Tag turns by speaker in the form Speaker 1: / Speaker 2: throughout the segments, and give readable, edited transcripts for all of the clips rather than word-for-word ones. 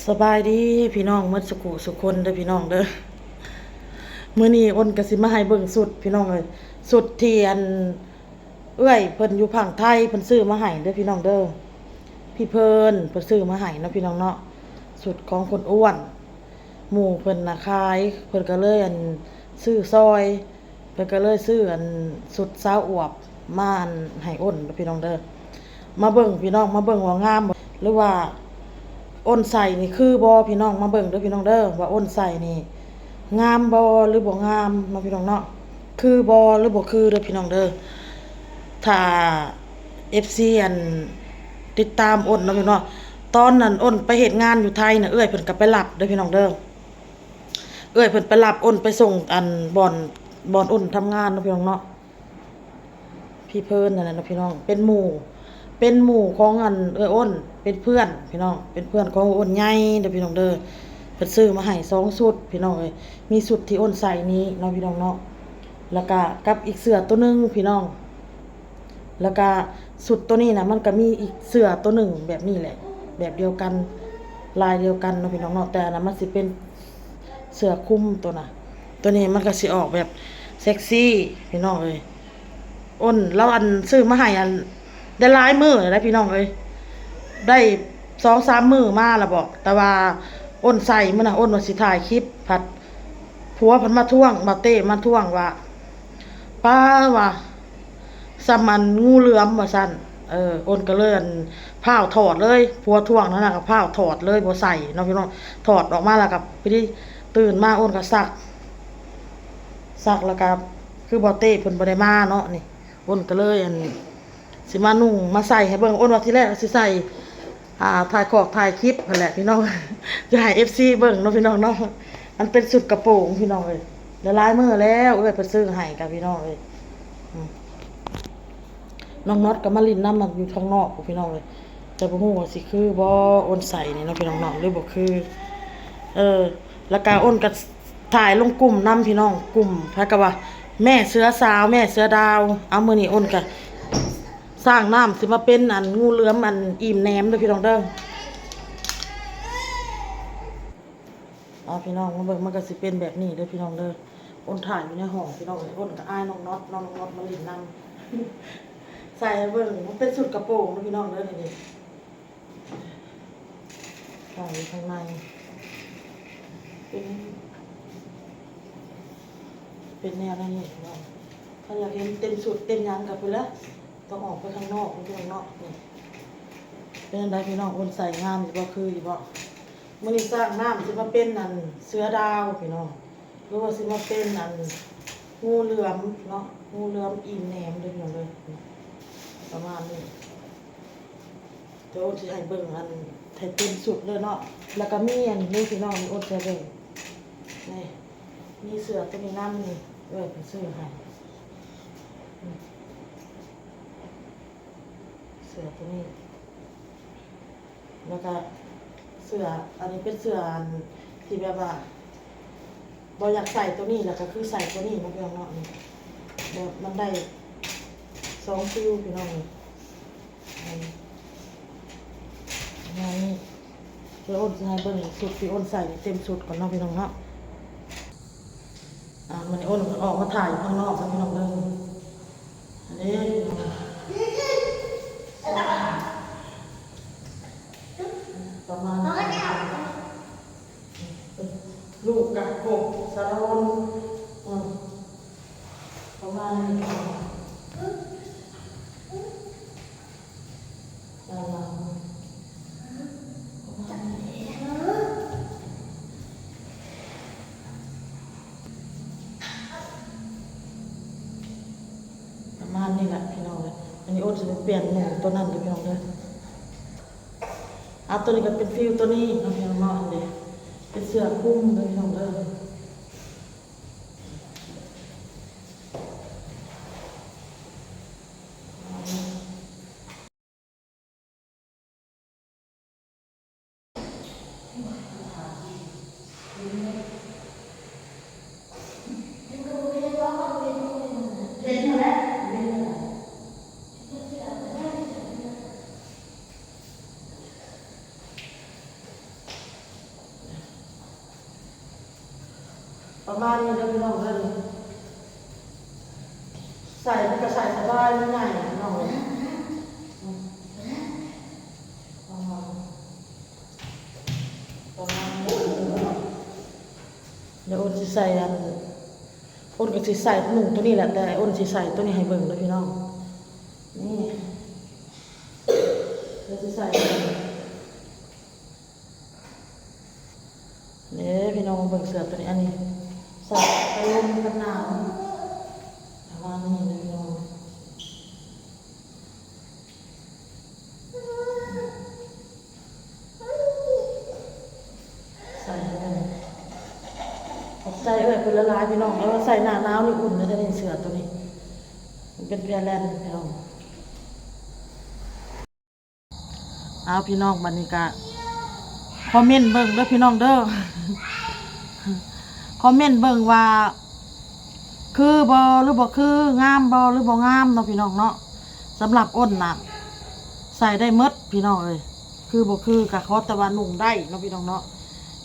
Speaker 1: สบายดีพี่น้องหมดสุขุสุคนเด้อพี่น้องเด้อมื้อนี้อ้นก็สิมาให้เบิ่งสุดพี่น้องเอ้ยสุดที่อันเอื้อยเพิ่นอยู่ฝั่งไทยเพิ่นซื้อมาให้เด้อพี่น้องเด้อพี่เพิ่นซื้อมาให้เนาะพี่น้องเนาะสุดของคนอ้วนหมู่เพิ่นน่ะขายเพิ่นก็เลยซื้อซอยเพิ่นก็เลยซื้อสุดสาวอวบมาให้อ้นเด้อพี่น้องเด้อมาเบิ่งพี่น้องมาเบิ่งว่างามบ่หรือว่าอ้นใส่นี่คือบ่พี่น้องมาเบิ่งเด้อพี่น้องเด้อว่าอ้นใส่นี่งามบ่หรือบ่งามมาพี่น้องเนาะคือบ่หรือบ่คือเด้อพี่น้องเด้อถ้า FC ติดตามอ้นเนาะพี่น้องตอนนั้นอ้นไปเฮ็ดงานอยู่ไทยน่ะเอื้อยเพิ่นก็ไปรับเด้อพี่น้องเด้อเอื้อยเพิ่นไปรับอ้นไปส่งบ่อนอ้นทำงานเนาะพี่น้องเนาะพี่เพิ่นนั่นน่ะเนาะพี่น้องเป็นหมู่ของเอื้อยอ้นเป็นเพื่อนพี่น้องเป็นเพื่อนของอ้นใหญ่เด้อพี่น้องเด้อเพิ่นซื้อมาให้2ชุดพี่น้องเอ้ยมีชุดที่อ้นใส่นี้เนาะพี่น้องเนาะแล้วก็กับอีกเสื้อตัวนึงพี่น้องแล้วก็ชุดตัวนี้น่ะมันก็มีอีกเสื้อตัวนึงแบบนี้แหละแบบเดียวกันลายเดียวกันเนาะพี่น้องเนาะแต่อันนั้นมันสิเป็นเสื้อคลุมตัวน่ะตัวนี้มันก็สิออกแบบเซ็กซี่พี่น้องเอ้ยอ้นแล้วซื้อมาให้ได้หลายมื้อแล้วพี่น้องเอ้ยได้2-3มื้อมาแล้วบอกแต่ว่าอ้นใส่มื้อน่ะอ้นว่าสิถ่ายคลิปผัดผัวเพิ่นมาท่วงมาเต้มาท่วงว่าป้าว่าสมันงูเหลือมว่าซั่นอ้นก็เลยพาวถอดเลยผัวท่วงนั่นน่ะก็พาวถอดเลยบ่ใส่เนาะพี่น้องถอดออกมาแล้วก็ไปที่ตื่นมาอ้นก็ซักแล้วก็คือบ่เต้เพิ่นบ่ได้มาเนาะนี่อ้นก็เลยสิมานุ่งมาใส่ให้เบิ่งอ้นว่าทีแรกสิใส่ถ่ายคลิปนั่นแหละพี่น้อง จะให้ FC เบิ่งเนาะพี่น้องเนาะมันเป็นสุดกระโปรงพี่น้องเอ้ยหลายมื้อแล้วเอ้ยเพิ่นซื้อให้กับพี่น้องเอ้ยน้องน็อตก็มาลิ้นน้ำมันอยู่ข้างนอกพี่น้องเอ้ยแต่บ่ฮู้ว่าสิคือบ่อ้นใส่นี่เนาะพี่น้องเนาะหรือบ่คือแล้วก็อ้นก็ถ่ายลงกลุ่มนำพี่น้องกลุ่มพะก็ว่าแม่เสือสาวแม่เสือดาวเอามื้อนี้อ้นก็สร้างน้ำสิมาเป็นงูเหลือมอิ่มแหนมเด้อพี่น้องเด้อพี่น้องมาเบิ่งมันก็สิเป็นแบบนี้เด้อพี่น้องเด้ออ้นถ่ายอยู่ในห้องพี่น้องอ้นก็อายน้องน็อตมาลิ้นนำใส่ให้เบิ่งมันเป็นสุดกระโปรงเด้อพี่น้องเด้อนี่ใส่ข้างในเป็นแนวนี้พี่น้องถ้าอยากเห็นเต็มสุดเต็มยังกับพุ่นละต้องออกไปข้างนอกพี่น้องเนาะนี่เป็นจังไดพี่น้องอ้นใส่งามอยู่บ่คืออยู่บ่มื้อนี้สร้างน้ำสิมาเป็นเสือดาวพี่น้องหรือว่าสิมาเป็นงูเหลือมเนาะงูเหลือมอิ่มแหนมเด้อพี่น้องเด้อประมาณนี้เดี๋ยวสิให้เบิ่งให้เต็มสุดเลยเนาะแล้วก็มีนี่พี่น้องมีอ้นจะเบิ่งนี่มีเสือตัวนี้น้ำนี่เพิ่นซื้อให้เสือตัวนี้แล้วก็เสื้ออันนี้เป็นเสื้อที่แบบว่าบ่อยากใส่ตัวนี้แล้วก็คือใส่ตัวนี้มาพี่น้องเนาะนี่แบบมันได้2ฟิลพี่น้องนี่นี่เดี๋ยวอ้นจะให้เบิ่งสุดที่อ้นใส่เต็มสุดก่อนเนาะพี่น้องเนาะมันอ้นออกมาถ่ายข้างนอกแล้วพี่น้องเด้ออันนี้ประมาณลูกกับกบสารวนประมาณนี้ประมาณนี้แหละพี่น้องเลยอันนี้โอ๊ตจะเปลี่ยนหนูตัวนั้นเลยพี่น้องเลยตัวนี้ก็เป็นฟิลตัวนี้น้องพี่น้องเนาะเลยเป็นเสื้อคลุมเลยพี่น้องเลย ประมาณนี้เด้อพี่น้องเด้อใส่มันก็ใส่สบายมันง่ายพี่น้องเลยประมาณนี้เดี๋ยวอ้นสิใส่อ้นก็สิใส่หนุ่มตัวนี้แหละแต่อ้นสิใส่ตัวนี้ให้เบิ่งเด้อพี่น้องนี่เดี๋ยวสิใส่เนี่ยพี่น้องเบิ่งเสื้อตัวนี้อันนี้ใส่ไปลมกันหนาวประมาณนี้นะพี่น้องใส่เลยขอบใจเป็นละลายพี่น้องแล้วใส่หน้าหนาวนี่อุ่นนะจะได้เสื้อตัวนี้มันเป็นแพรแลนด์พี่น้องเอาพี่น้องบัดนี้ก็คอมเมนต์เบิ่งเด้อพี่น้องเด้อคอมเมนต์เบิ่งว่าคือบ่หรือบ่คืองามบ่หรือบ่งามเนาะพี่น้องเนาะสำหรับอ้นน่ะใส่ได้หมดพี่น้องเอ้ยคือบ่คือก็ขอแต่ว่านุ่งได้เนาะพี่น้องเนาะ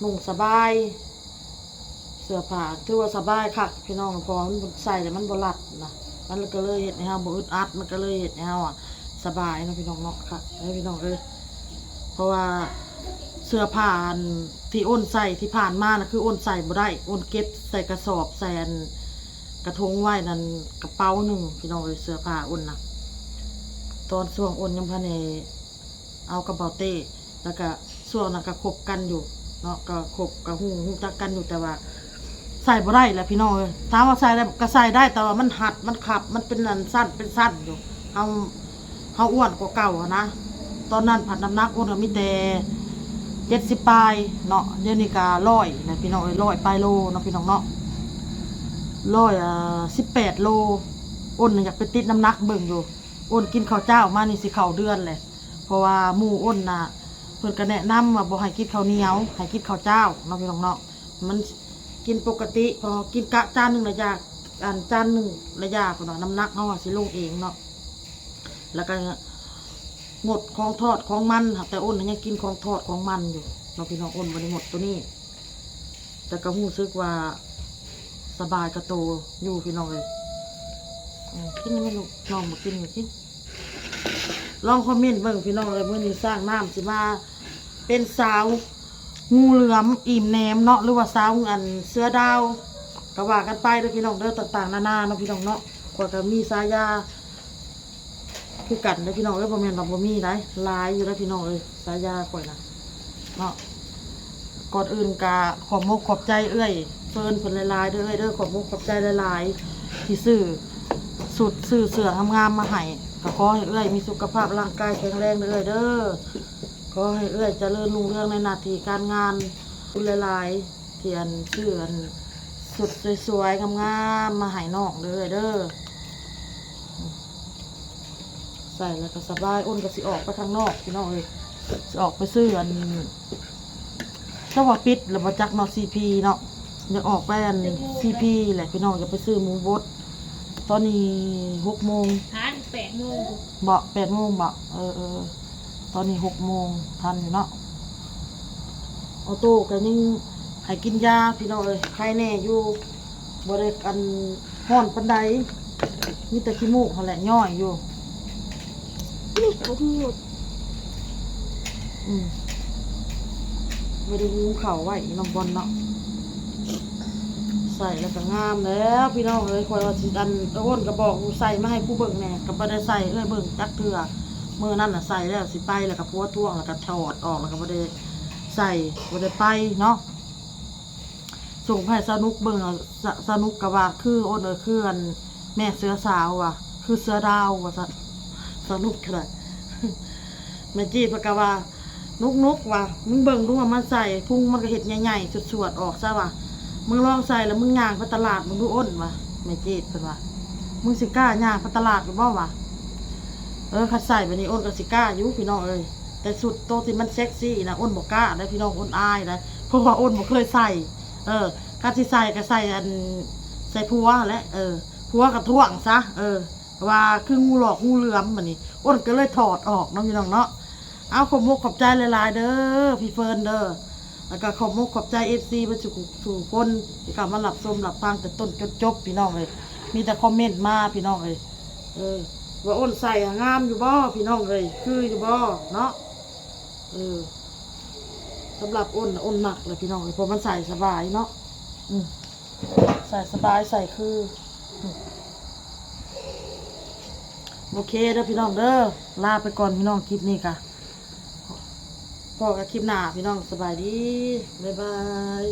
Speaker 1: นุ่งสบายเสื้อผ้าถือว่าสบายคักพี่น้องเพราะมันใส่แล้วมันบ่รัดนะมันก็เลยเฮ็ดให้เฮาบ่อึดอัดมันก็เลยเฮ็ดให้เฮาสบายเนาะพี่น้องเนาะค่ะพี่น้องเอ้ยเพราะว่าเสื้อผ้าที่อ้นใส่ที่ผ่านมานะคืออ้นใส่บ่ได้อ้นเก็บใส่กระสอบใส่กระทงไว้นั่นกระเป๋าหนึ่งพี่น้องเลยเสื้อผ้าอ้นนะตอนช่วงอ้นยังพันเอากระเป๋าเต้แล้วก็ช่วงนั้นก็คบกันอยู่เนาะก็คบกับหูจักกันอยู่แต่ว่าใส่บ่ได้แหละพี่น้องเลยถามว่าใส่ได้ก็ใส่ได้แต่ว่ามันหัดมันขับมันเป็นสั้นเป็นสั้นอยู่เขาอ้วนกว่าเก่านะตอนนั้นผัดน้ำหนักอ้นก็มีแต่70 ปลายเนาะเดี๋ยวนี้ก็100นะพี่น้อง100 ปลายโลเนาะพี่น้องเนาะ18 โลอ้นอยากไปติดน้ำหนักเบิ่งอยู่อ้นกินข้าวเจ้ามานี่สิเข้าเดือนเลยเพราะว่าหมู่อ้นน่ะเพิ่นก็แนะนำว่าบ่ให้กินข้าวเหนียวให้กินข้าวเจ้าเนาะพี่น้องเนาะมันกินปกติพอกินกะจานนึงระยะจานนึงระยะพุ่นเนาะน้ำหนักเฮาสิลงเองเนาะแล้วก็งดของทอดของมันแต่อ้นยังกินของทอดของมันอยู่เราพี่น้องอ้นบ่ได้งดตัวนี้แต่ก็รู้สึกว่าสบายกระโตอยู่พี่น้องเลยกินไม่รู้ลองมากินกินลองคอมเมนต์เบิ่งพี่น้องเลยเมื่อนี้สร้างน้ำสิมาเป็นสาวงูเหลือมอิ่มแหนมเนาะหรือว่าสาวเสือดาวก็ว่ากันไปเด้อพี่น้องเด้อต่างๆนานาเนาะพี่น้องเนาะกว่าจะมีสายาคือกันเลยพี่น้องบ่แม่นว่าบ่มีได้หลายอยู่แล้วพี่น้องเลยสายาข่อยนะเนาะก่อนอื่นก็ขอบมุกขอบใจเอ้ยเฟิร์นเพิ่นหลายๆเด้อเด้อขอบมุกขอบใจหลายๆที่ซื้อสุดซื้อเสื้องามๆมาให้ก็ขอให้เอ้ยมีสุขภาพร่างกายแข็งแรงเด้อเด้อขอให้เอ้ยเจริญรุ่งเรืองในหน้าที่การงานคุณหลายๆที่ซื้อสุดสวยๆงามๆมาให้น้องเด้อเด้อใส่แล้วก็สบายอ้นก็สิออกไปข้างนอกพี่น้องเลยสิออกไปซื้อถ้าว่าปิดแล้วมาจักเนาะซีพีเนาะอยากออกไปซีพีแหละพี่น้องอยากไปซื้อหมูบดตอนนี้6 โมง
Speaker 2: ทัน8 โมง
Speaker 1: บ่8 โมงบ่ตอนนี้6 โมงทันอยู่เนาะออโต้ก็ยังให้กินยาพี่น้องเลยใครแน่อยู่บ่ได้ห้อนปานใดมีแต่ขี้มูกเขาแหละย่อยอยู่
Speaker 2: นี่เขาพูด
Speaker 1: ไม่ได้งูเข่าไว้น้องบอลเนาะใส่แล้วก็งามแล้วพี่น้องเลยคอยว่าสิอ้นก็บอกใส่มาให้ผู้เบิ่งแน่ก็บ่ได้ใส่เบิ่งจักเทื่อเมื่อนั้นน่ะใส่แล้วสิไปแล้วก็พัวท่วงแล้วก็ถอดออกแล้วก็บ่ได้ใส่บ่ได้ไปเนาะส่งให้สนุกเบิ่งสนุกก็ว่าคืออ้นคือแม่เสือสาวว่ะคือเสือดาวว่าสนุกขนาดแม่จีบก็ว่านุกว่ะมึงเบิ่งดูว่ามันใส่พุงมันก็เห็ดใหญ่ๆสวดๆออกซะว่ะมึงลองใส่แล้วมึงย่างไปตลาดมึงดูอ้นว่ะแม่จีบเพิ่นว่ามึงสิกล้าย่างไปตลาดหรือบ่วะคัดใส่แบบนี้อ้นก็สิกล้าอยู่พี่น้องเอ้ยแต่สุดโตที่มันเซ็กซี่นะอ้นบ่กล้าได้พี่น้องอ้นอายได้เพราะว่าอ้นบ่เคยใส่การที่ใส่ก็ใส่ใส่ผัวแหละผัวก็ท่วงซะว่าคืองูหลอกงูเหลือมแบบนี้อ้นก็เลยถอดออกน้องพี่น้องเนาะเอาขอบมุกขอบใจหลายๆเด้อพี่เฟิร์นเด้อ แล้วก็ขอบมุกขอบใจ FC เบ่สู่คนที่เข้ามารับชมรับฟังแต่ต้นจนจบพี่น้องเอ้ยมีแต่คอมเมนต์มาพี่น้องเอ้ยว่าอ้นใส่อะงามอยู่บ่พี่น้องเอ้ยคืออยู่บ่เนาะสำหรับอ้นน่ะอ้นมักเลยพี่น้องเอ้ยเพราะมันใส่สบายเนาะใส่สบายใส่คือโอเคเด้อพี่น้องเด้อลาไปก่อนพี่น้องคลิปนี้ค่ะพอกับคลิปหน้าพี่น้องสบายดีบ๊ายบาย